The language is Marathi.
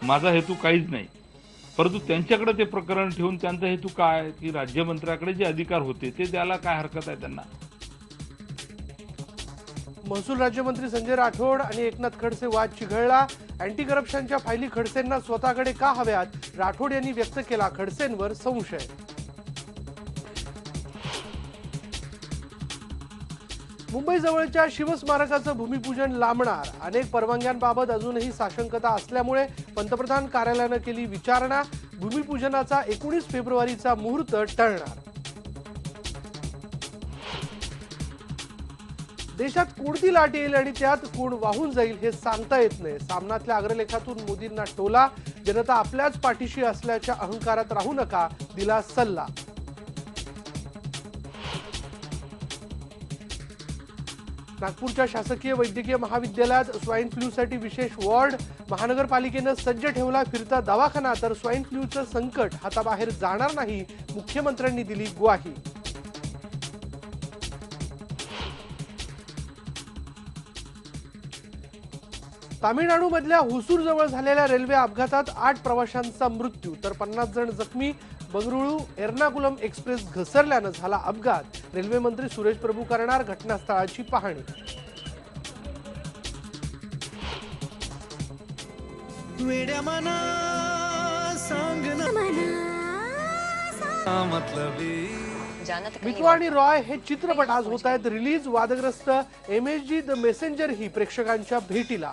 माझा हेतू काहीच नाही, परंतु त्यांच्याकडे ते प्रकरण ठेवून त्यांचा हेतू काय की राज्यमंत्र्याकडे जे अधिकार होते ते द्यायला काय हरकत आहे त्यांना. महसूल राज्यमंत्री संजय राठोड आणि एकनाथ खडसे वाद चिघळला. अँटी करप्शनच्या फायली खडसेंना स्वतःकडे का हव्यात, राठोड यांनी व्यक्त केला खडसेंवर संशय. मुंबई जवळच्या शिवस्मारकाचं भूमिपूजन लांबणार. अनेक परवानग्यांबाबत अजूनही साशंकता असल्यामुळे पंतप्रधान कार्यालयानं केली विचारणा. भूमिपूजनाचा 19 फेब्रुवारीचा मुहूर्त टळणार. देशात कोणती लाट येईल आणि त्यात कोण वाहून जाईल हे सांगता येत नाही. सामनातल्या अग्रलेखातून मोदींना टोला. जनता आपल्याच पाठीशी असल्याच्या अहंकारात राहू नका, दिला सल्ला. नागपूरच्या शासकीय वैद्यकीय महाविद्यालयात स्वाईन फ्लूसाठी विशेष वॉर्ड. महानगरपालिकेनं सज्ज ठेवला फिरता दवाखाना. तर स्वाईन फ्लूचं संकट हाताबाहेर जाणार नाही, मुख्यमंत्र्यांनी दिली ग्वाही. तामिळनाडूमधल्या हुसूर जवळ झालेल्या रेल्वे अपघातात 8 प्रवाशांचा मृत्यू तर 50 जण जखमी. बंगळुरू एर्नाकुलम एक्सप्रेस घसरल्यानं झाला अपघात. रेल्वे मंत्री सुरेश प्रभू करणार घटनास्थळाची पाहणी. मितवा आणि रॉय हे चित्रपट आज होत आहेत रिलीज. वादग्रस्त MSG द मेसेंजर ही प्रेक्षकांच्या भेटीला.